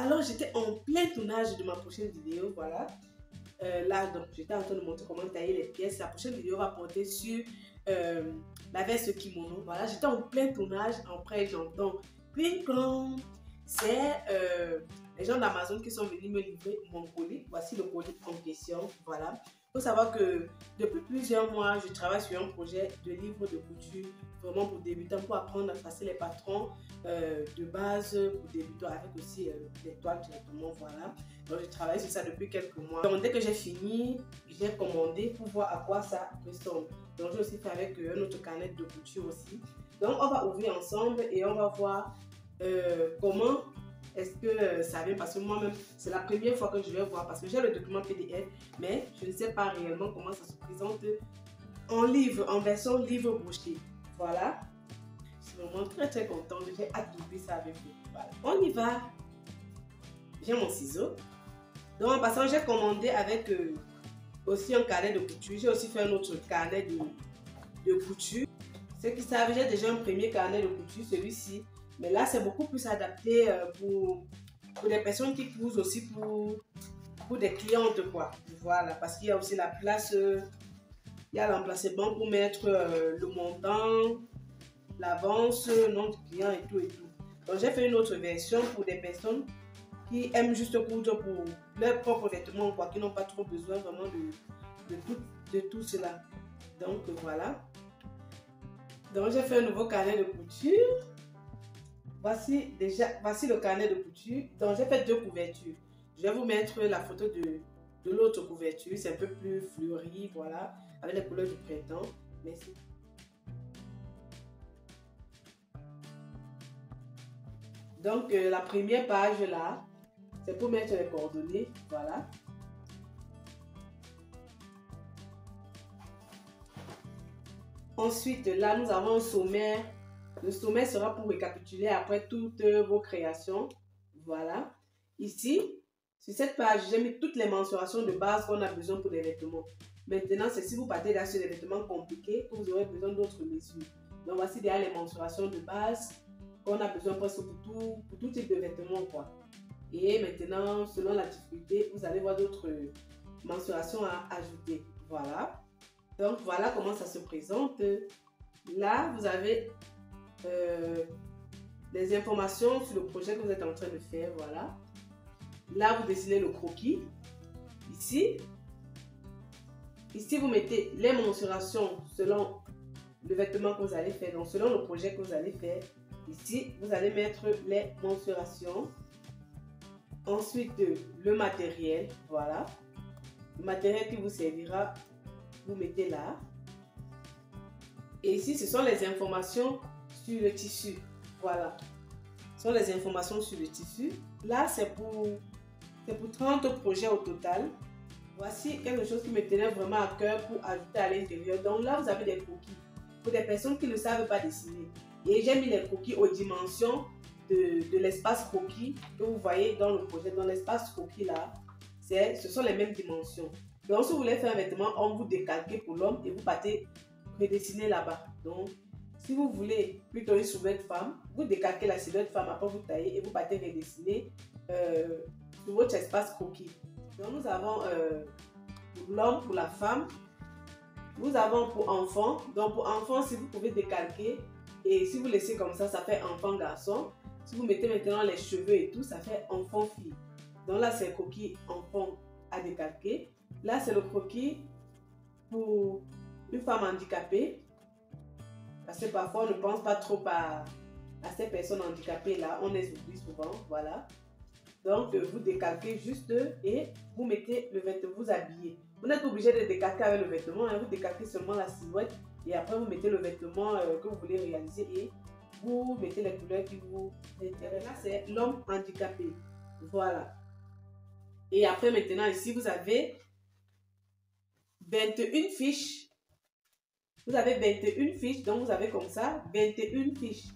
Alors, j'étais en plein tournage de ma prochaine vidéo, voilà. Là, donc, j'étais en train de montrer comment tailler les pièces. La prochaine vidéo va porter sur la veste kimono. Voilà, j'étais en plein tournage. Après, j'entends ping plong. C'est les gens d'Amazon qui sont venus me livrer mon colis. Voici le colis en question. Voilà. Il faut savoir que depuis plusieurs mois, je travaille sur un projet de livre de couture vraiment pour débutants, pour apprendre à tracer les patrons de base pour débutants avec aussi les toiles directement. Voilà. Donc, je travaille sur ça depuis quelques mois. Donc, dès que j'ai fini, j'ai commandé pour voir à quoi ça ressemble. Donc, j'ai aussi fait avec un autre carnet de couture aussi. Donc, on va ouvrir ensemble et on va voir comment est-ce que ça vient, parce que moi-même, c'est la première fois que je vais voir, parce que j'ai le document PDF, mais je ne sais pas réellement comment ça se présente en livre, en version livre broché. Voilà. Je suis vraiment très contente, j'ai hâte d'ouvrir ça avec vous. Voilà. On y va. J'ai mon ciseau. Donc, en passant, j'ai commandé avec aussi un carnet de couture. J'ai aussi fait un autre carnet de couture. Ceux qui savent, j'ai déjà un premier carnet de couture, celui-ci. Mais là, c'est beaucoup plus adapté pour des personnes qui cousent aussi pour des clientes, quoi. Voilà, parce qu'il y a aussi la place, il y a l'emplacement pour mettre le montant, l'avance, nom du client et tout et tout. Donc, j'ai fait une autre version pour des personnes qui aiment juste coudre pour leurs propres vêtements, quoi, qui n'ont pas trop besoin vraiment de tout cela. Donc, voilà. Donc, j'ai fait un nouveau carnet de couture. Voici le carnet de couture. Donc, j'ai fait 2 couvertures. Je vais vous mettre la photo de l'autre couverture. C'est un peu plus fleuri, voilà, avec les couleurs du printemps. Merci. Donc, la première page là, c'est pour mettre les coordonnées, voilà. Ensuite, là, nous avons un sommaire. Le sommaire sera pour récapituler après toutes vos créations. Voilà. Ici, sur cette page, j'ai mis toutes les mensurations de base qu'on a besoin pour les vêtements. Maintenant, c'est si vous partez là sur des vêtements compliqués que vous aurez besoin d'autres mesures. Donc, voici déjà les mensurations de base qu'on a besoin presque pour tout type de vêtements, quoi. Et maintenant, selon la difficulté, vous allez voir d'autres mensurations à ajouter. Voilà. Donc, voilà comment ça se présente. Là, vous avez les informations sur le projet que vous êtes en train de faire. Voilà. Là, vous dessinez le croquis. Ici, vous mettez les mensurations selon le vêtement que vous allez faire. Donc, selon le projet que vous allez faire. Ici, vous allez mettre les mensurations. Ensuite, le matériel. Voilà. Le matériel qui vous servira, vous mettez là. Et ici, ce sont les informations sur le tissu. Voilà. Ce sont les informations sur le tissu. Là, c'est pour 30 projets au total. Voici quelque chose qui me tenait vraiment à cœur pour ajouter à l'intérieur. Donc là, vous avez des croquis. Pour des personnes qui ne savent pas dessiner. Et j'ai mis les croquis aux dimensions de l'espace croquis que vous voyez dans le projet. Dans l'espace croquis là, ce sont les mêmes dimensions. Donc, si vous voulez faire un vêtement, on vous décalque pour l'homme et vous partez redessiner là-bas. Donc, si vous voulez plutôt une silhouette femme, vous décalquez la silhouette femme, après vous taillez et vous partez redessiner sur votre espace croquis. Donc, nous avons pour l'homme, pour la femme, nous avons pour enfant. Donc, pour enfant, si vous pouvez décalquer et si vous laissez comme ça, ça fait enfant-garçon. Si vous mettez maintenant les cheveux et tout, ça fait enfant-fille. Donc là, c'est le croquis enfant à décalquer. Là, c'est le croquis pour une femme handicapée. Parce que parfois, on ne pense pas trop à ces personnes handicapées là. On les oublie souvent. Voilà. Donc, vous décalquez juste et vous mettez le vêtement, vous habillez. Vous n'êtes pas obligé de décalquer avec le vêtement. Hein, vous décalquez seulement la silhouette. Et après, vous mettez le vêtement que vous voulez réaliser et vous mettez les couleurs qui vous intéressent. Là, c'est l'homme handicapé. Voilà. Et après, maintenant, ici, vous avez 21 fiches. Vous avez 21 fiches. Donc, vous avez comme ça 21 fiches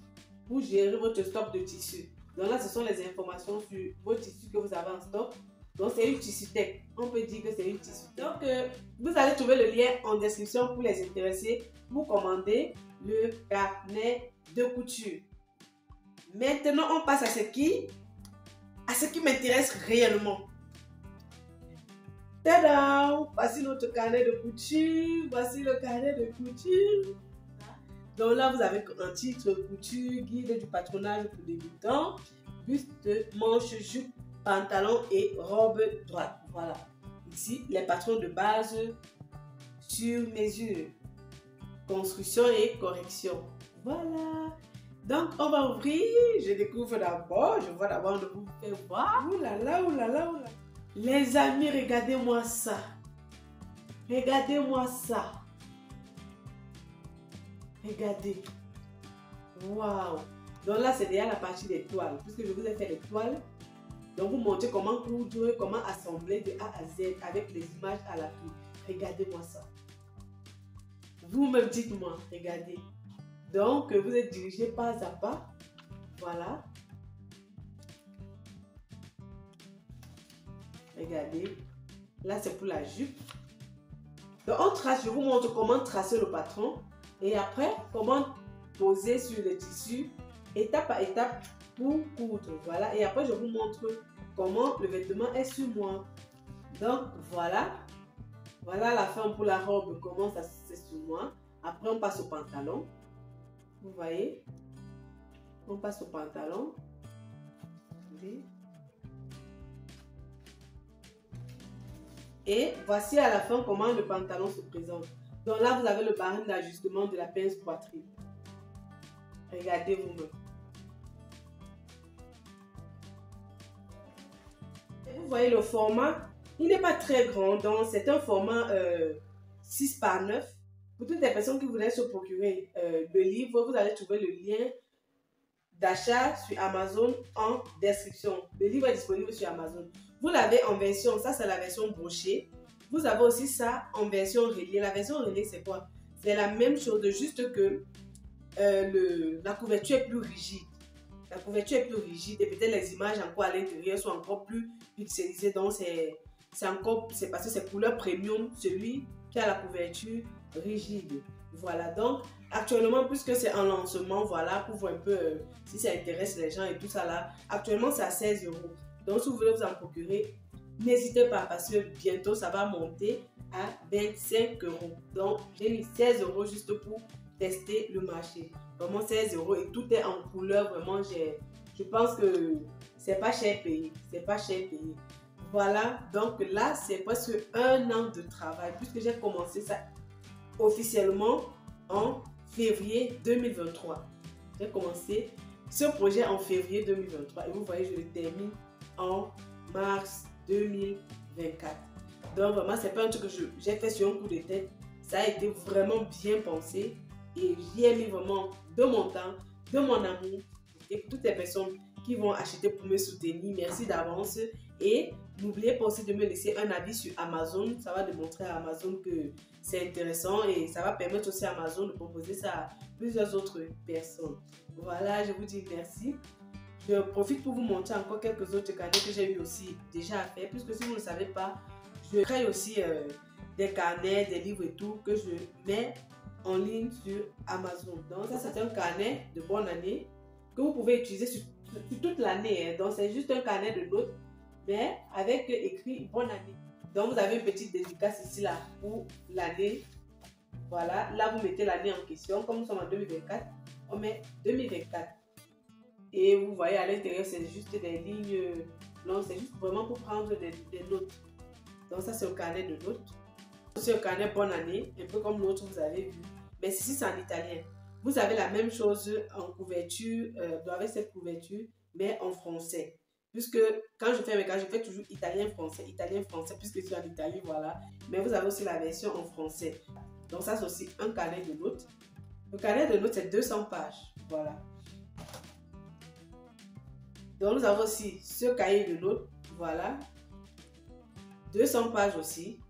pour gérer votre stock de tissu. Donc là, ce sont les informations sur vos tissus que vous avez en stock. Donc, c'est une tissu-tech. On peut dire que c'est une tissu-tech. Donc, vous allez trouver le lien en description pour les intéressés pour commander le carnet de couture. Maintenant, on passe à ce qui à ce qui m'intéresse réellement. Tada! Voici notre carnet de couture. Voici le carnet de couture. Donc là, vous avez un titre couture, guide du patronage pour débutants, buste, manche, jupe, pantalon et robe droite. Voilà. Ici, les patrons de base sur mesure. Construction et correction. Voilà. Donc, on va ouvrir. Je découvre d'abord. Je vois d'abord de vous faire voir. Ouh là là, ouh là là, ouh là. Les amis, regardez-moi ça. Regardez-moi ça. Regardez. Waouh. Donc là, c'est déjà la partie des toiles. Puisque je vous ai fait les toiles. Donc, vous montrez comment coudre, comment assembler de A à Z avec les images à l'appui. Regardez-moi ça. Vous-même, dites-moi. Regardez. Donc, vous êtes dirigé pas à pas. Voilà. Regardez. Là, c'est pour la jupe. Donc, on trace. Je vous montre comment tracer le patron. Et après, comment poser sur le tissu, étape par étape, pour coudre. Voilà. Et après, je vous montre comment le vêtement est sur moi. Donc, voilà. Voilà la fin pour la robe. Comment ça c'est sur moi. Après, on passe au pantalon. Vous voyez, on passe au pantalon. Et voici à la fin comment le pantalon se présente. Donc là, vous avez le barème d'ajustement de la pince poitrine. Regardez vous-même. Vous voyez le format, il n'est pas très grand. Donc c'est un format 6 par 9. Pour toutes les personnes qui voudraient se procurer le livre, vous allez trouver le lien d'achat sur Amazon en description. Le livre est disponible sur Amazon. Vous l'avez en version, ça c'est la version brochée. Vous avez aussi ça en version reliée. La version reliée, c'est quoi? C'est la même chose, juste que la couverture est plus rigide. La couverture est plus rigide et peut-être les images encore à l'intérieur sont encore plus pixelisées. Donc c'est parce que c'est couleur premium, celui qui a la couverture rigide. Voilà, donc actuellement, puisque c'est un lancement, voilà, pour voir un peu si ça intéresse les gens et tout ça là, actuellement c'est à 16 €. Donc si vous voulez vous en procurer, n'hésitez pas parce que bientôt ça va monter à 25 €. Donc j'ai mis 16 € juste pour tester le marché. Vraiment 16 € et tout est en couleur, vraiment je pense que c'est pas cher payé, c'est pas cher payé. Voilà, donc là c'est presque 1 an de travail puisque j'ai commencé ça officiellement en février 2023. J'ai commencé ce projet en février 2023 et vous voyez, je le termine en mars 2024. Donc vraiment, c'est pas un truc que j'ai fait sur un coup de tête. Ça a été vraiment bien pensé et j'y ai mis vraiment de mon temps, de mon amour. Et toutes les personnes qui vont acheter pour me soutenir, merci d'avance. Et n'oubliez pas aussi de me laisser un avis sur Amazon. Ça va démontrer à Amazon que c'est intéressant et ça va permettre aussi à Amazon de proposer ça à plusieurs autres personnes. Voilà, je vous dis merci. Je profite pour vous montrer encore quelques autres carnets que j'ai eu aussi déjà à faire. Puisque si vous ne le savez pas, je crée aussi des carnets, des livres et tout que je mets en ligne sur Amazon. Donc ça, c'est un carnet de bonne année que vous pouvez utiliser sur toute l'année. Hein. Donc c'est juste un carnet de notes, mais avec écrit bonne année. Donc vous avez une petite dédicace ici là pour l'année. Voilà, là vous mettez l'année en question. Comme nous sommes en 2024, on met 2024. Et vous voyez à l'intérieur, c'est juste des lignes. Non, c'est juste vraiment pour prendre des notes. Donc ça, c'est un carnet de notes. C'est un carnet bonne année, un peu comme l'autre vous avez vu. Mais ceci, c'est en italien. Vous avez la même chose en couverture, avec cette couverture, mais en français. Puisque quand je fais mes carnets, je fais toujours italien-français, puisque je suis en Italie, voilà. Mais vous avez aussi la version en français. Donc ça, c'est aussi un carnet de notes. Le carnet de notes, c'est 200 pages. Voilà. Donc nous avons aussi ce cahier de notes. Voilà. 200 pages aussi.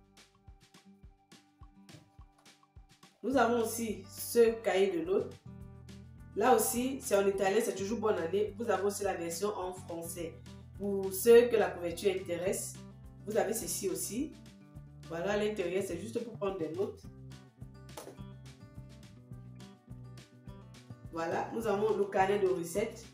Nous avons aussi ce cahier de notes. Là aussi, c'est en italien, c'est toujours bonne année. Vous avez aussi la version en français. Pour ceux que la couverture intéresse, vous avez ceci aussi. Voilà, à l'intérieur, c'est juste pour prendre des notes. Voilà, nous avons le carnet de recettes.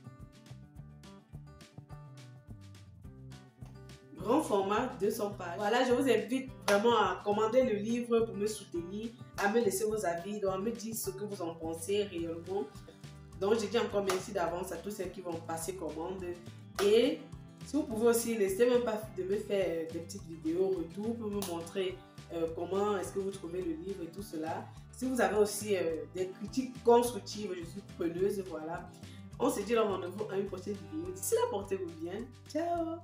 grand format, 200 pages. Voilà, je vous invite vraiment à commander le livre pour me soutenir, à me laisser vos avis, donc à me dire ce que vous en pensez réellement. Donc, je dis encore merci d'avance à tous ceux qui vont passer commande. Et si vous pouvez aussi, n'hésitez même pas de me faire des petites vidéos retour pour me montrer comment est-ce que vous trouvez le livre et tout cela. Si vous avez aussi des critiques constructives, je suis preneuse, voilà. On se dit rendez-vous à une prochaine vidéo. D'ici là, portez-vous bien. Ciao!